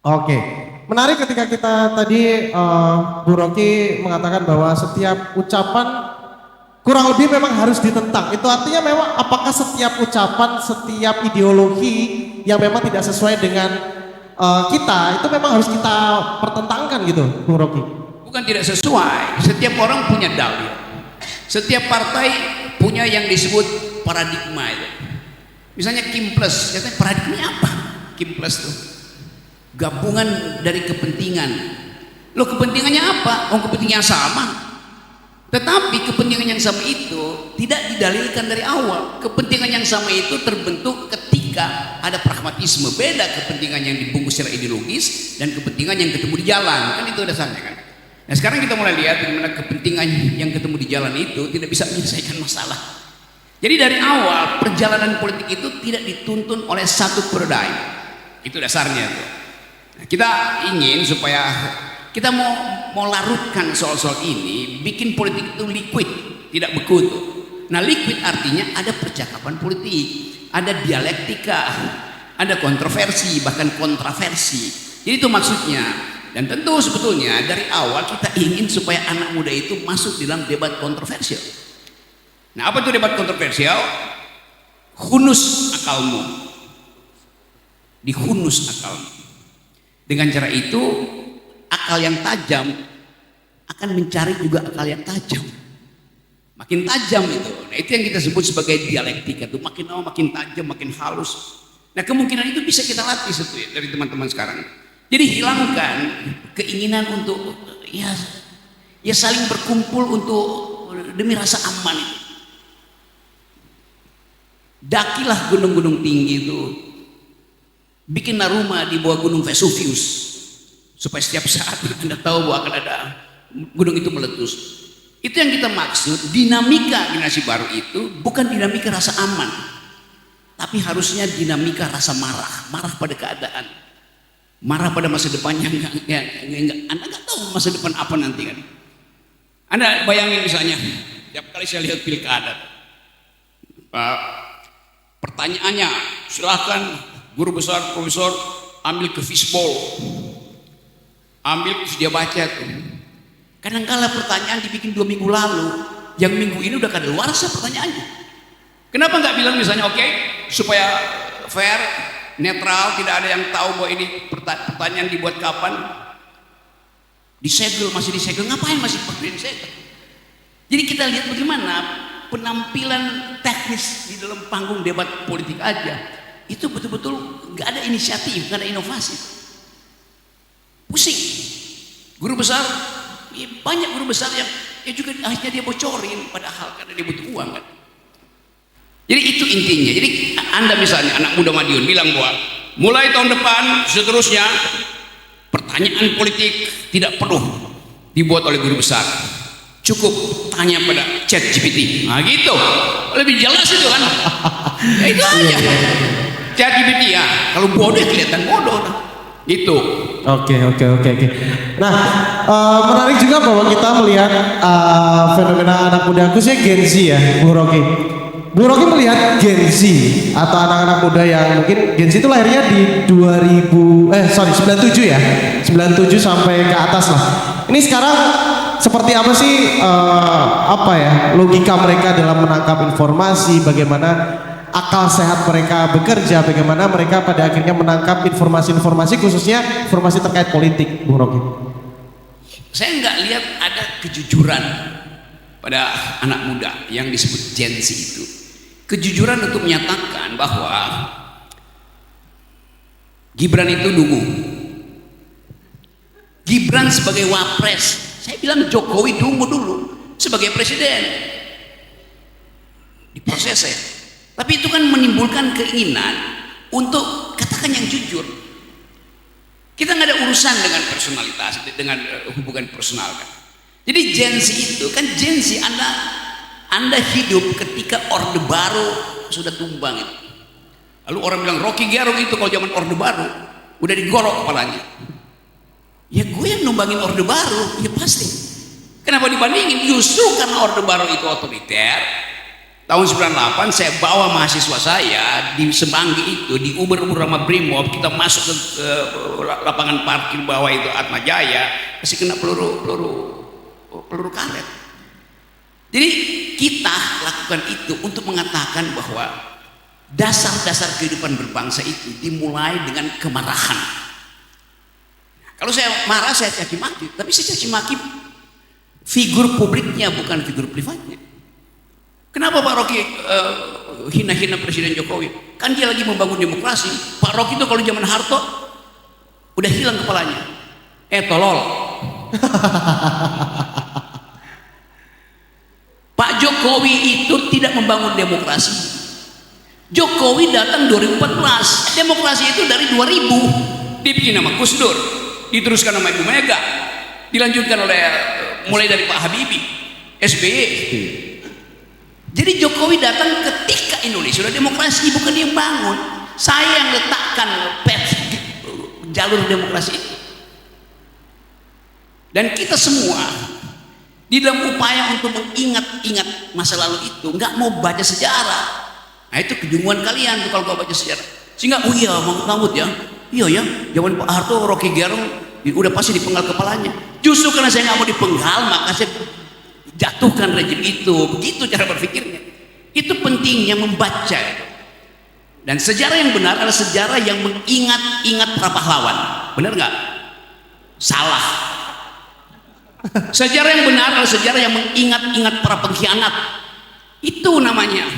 Oke, menarik ketika kita tadi Bu Rocky mengatakan bahwa setiap ucapan kurang lebih memang harus ditentang. Itu artinya memang apakah setiap ucapan, setiap ideologi yang memang tidak sesuai dengan kita itu memang harus kita pertentangkan gitu, Bu Rocky. Bukan tidak sesuai, setiap orang punya dalil. Setiap partai punya yang disebut paradigma itu. Misalnya Kim Plus, katanya paradigmanya apa? Kim Plus tuh gabungan dari kepentingan. Loh, kepentingannya apa? Oh, kepentingannya sama. Tetapi kepentingan yang sama itu tidak didalilkan dari awal. Kepentingan yang sama itu terbentuk ketika ada pragmatisme. Beda kepentingan yang dibungkus secara ideologis dan kepentingan yang ketemu di jalan. Kan itu dasarnya kan. Nah, sekarang kita mulai lihat bagaimana kepentingan yang ketemu di jalan itu tidak bisa menyelesaikan masalah. Jadi dari awal perjalanan politik itu tidak dituntun oleh satu paradigm. Itu dasarnya tuh. Nah, kita ingin supaya kita mau larutkan soal-soal ini, bikin politik itu liquid, tidak beku tuh. Nah, liquid artinya ada percakapan politik, ada dialektika, ada kontroversi, bahkan kontraversi. Jadi itu maksudnya. Dan tentu sebetulnya dari awal kita ingin supaya anak muda itu masuk di dalam debat kontroversial. Nah, apa itu debat kontroversial? Hunus akalmu, dihunus akalmu. Dengan cara itu akal yang tajam akan mencari juga akal yang tajam. Makin tajam itu. Nah, itu yang kita sebut sebagai dialektika. Itu makin lama makin tajam, makin halus. Nah, kemungkinan itu bisa kita latih dari teman-teman sekarang. Jadi hilangkan keinginan untuk ya saling berkumpul untuk demi rasa aman itu. Dakilah gunung-gunung tinggi itu. Bikinlah rumah di bawah gunung Vesuvius supaya setiap saat Anda tahu bahwa akan ada gunung itu meletus. Itu yang kita maksud. Dinamika generasi baru itu bukan dinamika rasa aman, tapi harusnya dinamika rasa marah pada keadaan, marah pada masa depannya. Anda nggak tahu masa depan apa nanti kan. Anda bayangin misalnya tiap kali saya lihat pilkada, pertanyaannya silahkan guru besar, profesor ambil ke fishbowl, ambil terus dia baca tuh. Kadang-kala pertanyaan dibikin 2 minggu lalu, yang minggu ini udah kadaluarsa pertanyaannya. Kenapa nggak bilang misalnya oke, supaya fair, netral, tidak ada yang tahu bahwa ini pertanyaan dibuat kapan, disegel, masih disegel, ngapain masih pakai disegel? Jadi kita lihat bagaimana penampilan teknis di dalam panggung debat politik aja. Itu betul-betul nggak ada inisiatif, nggak ada inovasi. Pusing. Guru besar, ya banyak guru besar yang juga akhirnya dia bocorin, padahal karena dia butuh uang kan. Jadi itu intinya. Jadi Anda misalnya anak muda Madiun bilang bahwa mulai tahun depan seterusnya pertanyaan politik tidak perlu dibuat oleh guru besar. Cukup tanya pada ChatGPT. Nah gitu, lebih jelas itu kan. Ya itu aja. ChatGPT ya, kalau bodoh kelihatan bodoh gitu. Oke. Nah, menarik juga bahwa kita melihat fenomena anak muda khususnya Gen Z ya, Bu Rocky. Bu Rocky melihat Gen Z atau anak-anak muda yang mungkin Gen Z itu lahirnya di 97 ya, 97 sampai ke atas lah. Ini sekarang seperti apa sih logika mereka dalam menangkap informasi, bagaimana akal sehat mereka bekerja, bagaimana mereka pada akhirnya menangkap informasi-informasi khususnya informasi terkait politik, Bung Rocky. Saya nggak lihat ada kejujuran pada anak muda yang disebut Gen Z itu. Kejujuran untuk menyatakan bahwa Gibran itu dungu. Gibran sebagai wapres. Saya bilang Jokowi dungu dulu sebagai presiden. Diproses saya. Tapi itu kan menimbulkan keinginan untuk katakan yang jujur. Kita nggak ada urusan dengan personalitas, dengan hubungan personal kan. Jadi Gen Z itu kan Gen Z Anda hidup ketika Orde Baru sudah tumbang itu. Lalu orang bilang Rocky Gerung itu kalau zaman Orde Baru udah digorok kepalanya. Ya gue yang numbangin Orde Baru, ya pasti. Kenapa dibandingin? Justru karena Orde Baru itu otoriter, Tahun 98 saya bawa mahasiswa saya di Semanggi itu, di Uber-Uber sama Brimob, kita masuk ke lapangan parkir bawah itu Atma Jaya, masih kena peluru karet. Jadi kita lakukan itu untuk mengatakan bahwa dasar-dasar kehidupan berbangsa itu dimulai dengan kemarahan. Kalau saya marah saya caci maki, tapi saya caci maki figur publiknya bukan figur privatnya. Kenapa Pak Rocky hina-hina Presiden Jokowi? Kan dia lagi membangun demokrasi. Pak Rocky itu kalau zaman Harto udah hilang kepalanya. Tolol. Pak Jokowi itu tidak membangun demokrasi. Jokowi datang 2014. Demokrasi itu dari 2000. Dibikin nama Gus Dur, diteruskan nama Ibu Mega, dilanjutkan oleh mulai dari Pak Habibie, SBY. Jadi Jokowi datang ketika Indonesia sudah demokrasi, bukan dia yang bangun. Saya yang letakkan jalur demokrasi itu. Dan kita semua di dalam upaya untuk mengingat-ingat masa lalu itu nggak mau baca sejarah. Nah itu kejunguan kalian tuh kalau nggak baca sejarah. Sehingga oh iya Mahmud ya, iya ya, zaman Pak Harto Rocky Gerung udah pasti dipenggal kepalanya. Justru karena saya nggak mau dipenggal maka saya jatuhkan rejim itu. Begitu cara berpikirnya. Itu pentingnya membaca. Dan sejarah yang benar adalah sejarah yang mengingat-ingat para pahlawan. Benar nggak? Salah. Sejarah yang benar adalah sejarah yang mengingat-ingat para pengkhianat. Itu namanya.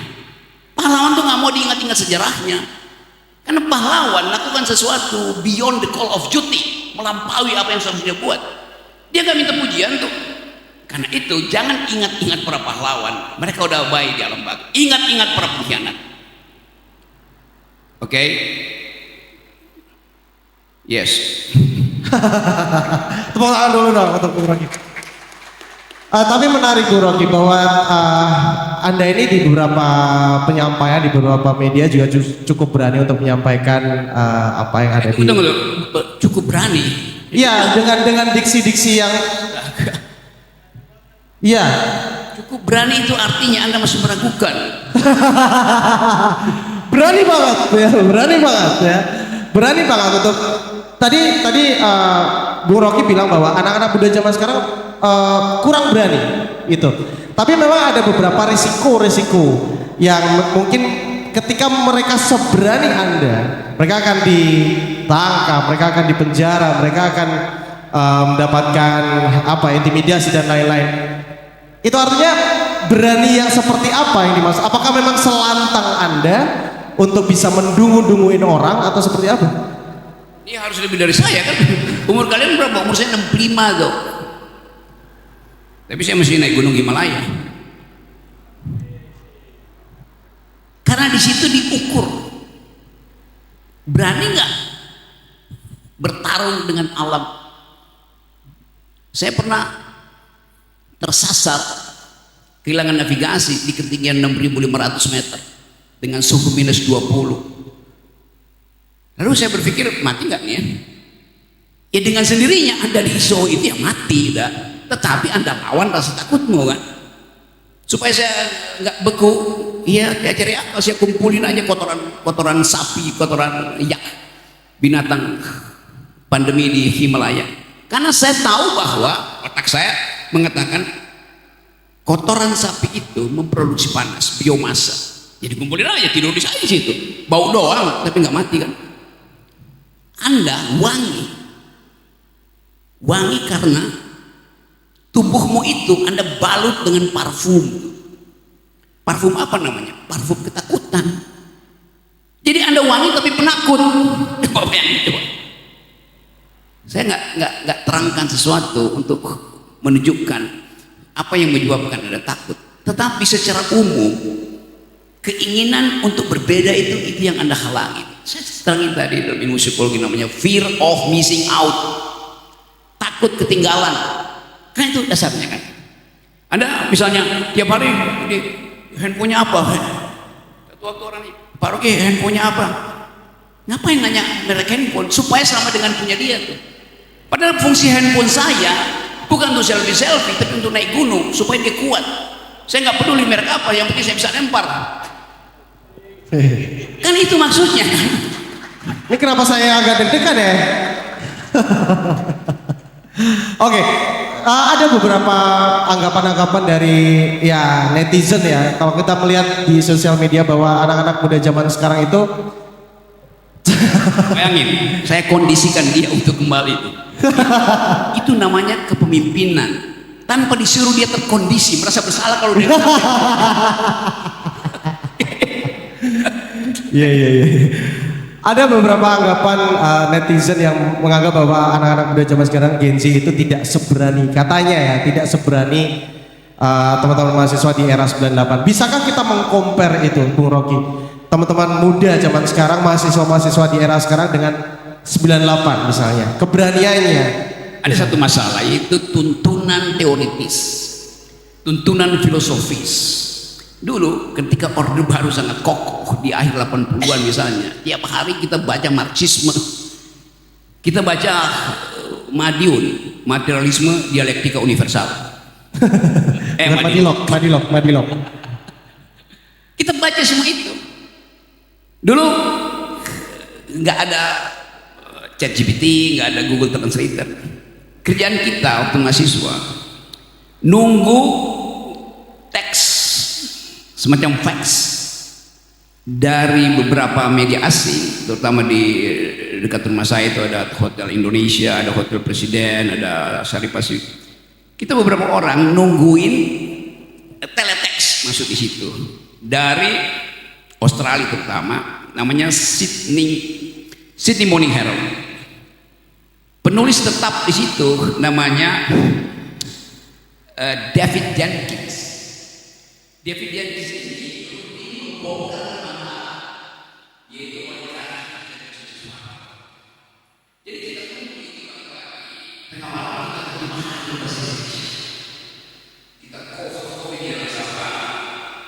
Pahlawan tuh nggak mau diingat-ingat sejarahnya. Karena pahlawan lakukan sesuatu beyond the call of duty, melampaui apa yang seharusnya dia buat. Dia nggak minta pujian tuh. Karena itu jangan ingat-ingat para pahlawan, mereka udah baik di alam baka. Ingat-ingat para pengkhianat. Oke? Yes. Tepuk tangan dulu dong untuk Bung Rocky. Tapi menarik Bung Rocky bahwa Anda ini di beberapa penyampaian di beberapa media juga cukup berani untuk menyampaikan apa yang ada di. Cukup berani. Iya, dengan diksi-diksi yang. Iya. Cukup berani itu artinya Anda masih meragukan. Berani banget ya, berani banget ya. Berani banget untuk tadi Bung Rocky bilang bahwa anak-anak muda zaman sekarang kurang berani itu. Tapi memang ada beberapa risiko-risiko yang mungkin ketika mereka seberani Anda, mereka akan ditangkap, mereka akan dipenjara, mereka akan mendapatkan intimidasi dan lain-lain. Itu artinya berani yang seperti apa yang dimaksud? Apakah memang selantang Anda untuk bisa mendungu-dunguin orang atau seperti apa? Ini harus lebih dari saya kan. Umur kalian berapa? Umur saya 65 tuh. Tapi saya masih naik gunung Himalaya. Karena di situ diukur. Berani nggak bertarung dengan alam? Saya pernah tersasar, kehilangan navigasi di ketinggian 6.500 meter dengan suhu minus 20. Lalu saya berpikir mati nggak nih ya? Ya dengan sendirinya Anda di show itu ya mati dah. Tetapi Anda lawan rasa takutmu kan. Supaya saya nggak beku, iya kayak cari apa? Saya kumpulin aja kotoran sapi, kotoran yak, binatang pandemi di Himalaya. Karena saya tahu bahwa otak saya mengatakan kotoran sapi itu memproduksi panas, biomasa. Jadi kumpulin aja, tidur di situ. Bau doang, tapi nggak mati kan. Anda wangi karena tubuhmu itu Anda balut dengan parfum. Parfum apa namanya? Parfum ketakutan. Jadi Anda wangi tapi penakut. Coba bayangin, coba. Saya nggak terangkan sesuatu untuk menunjukkan apa yang menyebabkan Anda takut. Tetapi secara umum keinginan untuk berbeda itu yang Anda halangi. Saya terangin tadi dalam ilmu psikologi namanya fear of missing out, takut ketinggalan. Kan itu dasarnya kan. Anda misalnya tiap hari di handphonenya apa? Satu orang nih, Pak Rocky handphonenya apa? Ngapain nanya merek handphone? Supaya sama dengan punya dia tuh. Padahal fungsi handphone saya bukan untuk selfie, tapi untuk naik gunung supaya dia kuat. Saya nggak peduli merek apa, yang penting saya bisa lempar. Kan itu maksudnya. Ini kenapa saya agak deg-degan ya? Oke, ada beberapa anggapan-anggapan dari ya netizen ya. Kalau kita melihat di sosial media bahwa anak-anak muda zaman sekarang itu bayangin, saya kondisikan dia untuk kembali. Itu namanya kepemimpinan. Tanpa disuruh dia terkondisi, merasa bersalah kalau dia. Iya. Ada beberapa anggapan netizen yang menganggap bahwa anak-anak muda zaman sekarang Gen Z itu tidak seberani, katanya ya, tidak seberani teman-teman mahasiswa di era 98. Bisakah kita meng-compare itu, Bung Rocky? Teman-teman muda zaman sekarang, mahasiswa-mahasiswa di era sekarang dengan 98 misalnya, keberaniannya. Ada satu masalah, yaitu tuntunan teoritis, tuntunan filosofis. Dulu ketika Orde Baru sangat kokoh di akhir 80-an misalnya, tiap hari kita baca Marxisme, kita baca Madiun, materialisme dialektika universal. Madilog. Kita baca semua itu. Dulu nggak ada ChatGPT, nggak ada Google Translator. Kerjaan kita waktu mahasiswa nunggu teks semacam fax dari beberapa media asing, terutama di dekat rumah saya itu ada Hotel Indonesia, ada Hotel Presiden, ada Sari Pasifik. Kita beberapa orang nungguin teletext masuk di situ dari Australia terutama, namanya Sydney Morning Herald. Penulis tetap di situ namanya David Jenkins. David Jenkins ini membongkar yaitu jadi kita tengah malam kita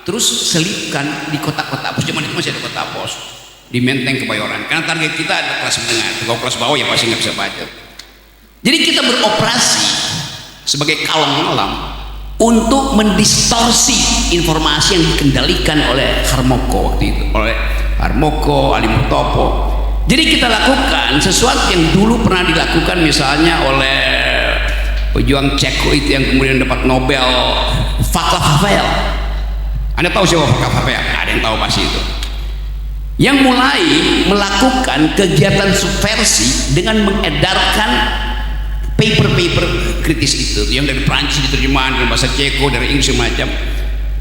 terus selipkan di kotak-kotak pos. Zaman itu masih ada kotak pos di Menteng Kebayoran, karena target kita ada kelas menengah. Kalau kelas bawah ya pasti nggak bisa baca. Jadi kita beroperasi sebagai kalang malam untuk mendistorsi informasi yang dikendalikan oleh Harmoko waktu itu, oleh Harmoko, Ali Murtopo. Jadi kita lakukan sesuatu yang dulu pernah dilakukan misalnya oleh pejuang Ceko itu yang kemudian dapat Nobel, Václav Havel. Anda tahu siapa Václav Havel? Ada yang tahu pasti itu. Yang mulai melakukan kegiatan subversi dengan mengedarkan paper-paper kritis itu, yang dari Prancis diterjemahkan dari bahasa Ceko, dari Inggris semacam.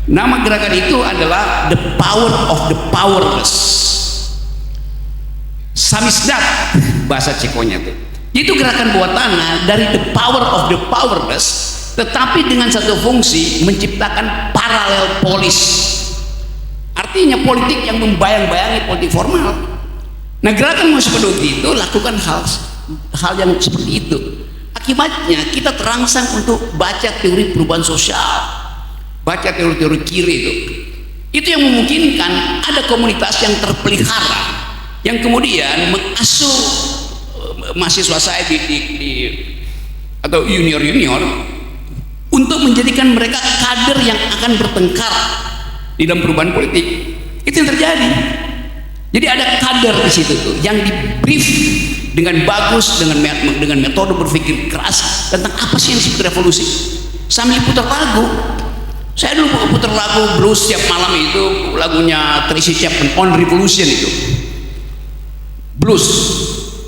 Nama gerakan itu adalah The Power of the Powerless. Samizdat bahasa Cekonya itu. Itu gerakan bawah tanah dari The Power of the Powerless, tetapi dengan satu fungsi menciptakan paralel polis. Artinya politik yang membayang-bayangi politik formal. Nah, gerakan seperti itu lakukan hal yang seperti itu. Akibatnya kita terangsang untuk baca teori perubahan sosial, baca teori-teori kiri itu yang memungkinkan ada komunitas yang terpelihara yang kemudian mengasuh mahasiswa saya atau junior untuk menjadikan mereka kader yang akan bertengkar di dalam perubahan politik. Itu yang terjadi. Jadi ada kader di situ tuh yang di-brief dengan bagus, dengan metode berpikir keras tentang apa sih yang disebut revolusi, sambil putar lagu. Saya dulu putar lagu blues setiap malam, itu lagunya Tracy Chapman, On Revolution itu blues.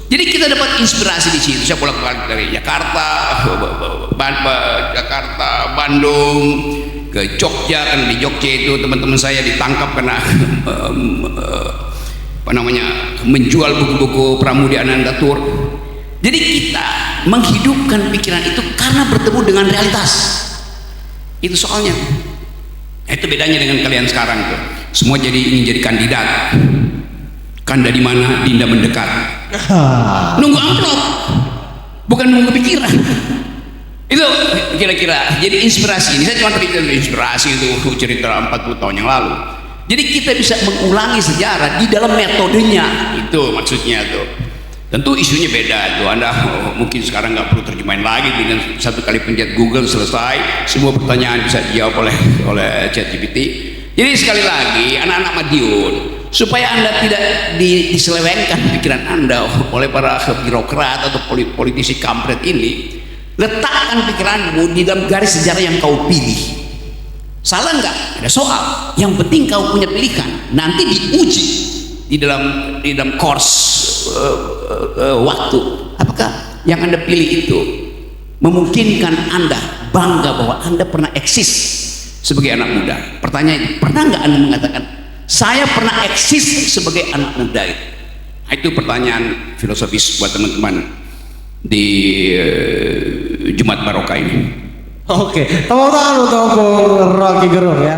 Jadi kita dapat inspirasi di situ. Saya bolak-balik dari Jakarta, Bandung, ke Jogja. Karena di Jogja itu teman-teman saya ditangkap karena menjual buku-buku Pramudia Anandatur. Jadi kita menghidupkan pikiran itu karena bertemu dengan realitas. Itu soalnya. Itu bedanya dengan kalian sekarang tuh. Semua ingin jadi kandidat. Kanda di mana, Dinda mendekat. Nunggu amplop, bukan nunggu pikiran. Itu kira-kira. Jadi inspirasi ini, saya cuma cerita inspirasi itu cerita 40 tahun yang lalu. Jadi kita bisa mengulangi sejarah di dalam metodenya, itu maksudnya tuh. Tentu isunya beda tuh. Anda mungkin sekarang nggak perlu terjemahin lagi, dengan satu kali pencet Google selesai, semua pertanyaan bisa dijawab oleh ChatGPT. Jadi sekali lagi anak-anak Madiun, supaya Anda tidak diselewengkan pikiran Anda oleh para birokrat atau politisi kampret ini, letakkan pikiranmu di dalam garis sejarah yang kau pilih. Salah nggak? Ada soal. Yang penting kau punya pilihan. Nanti diuji di dalam course waktu. Apakah yang Anda pilih itu memungkinkan Anda bangga bahwa Anda pernah eksis sebagai anak muda? Pertanyaan, pernah nggak Anda mengatakan saya pernah eksis sebagai anak muda? Itu pertanyaan filosofis buat teman-teman di Jumat Barokah ini. Oke, tepuk tangan untuk Bung Rocky Gerung ya.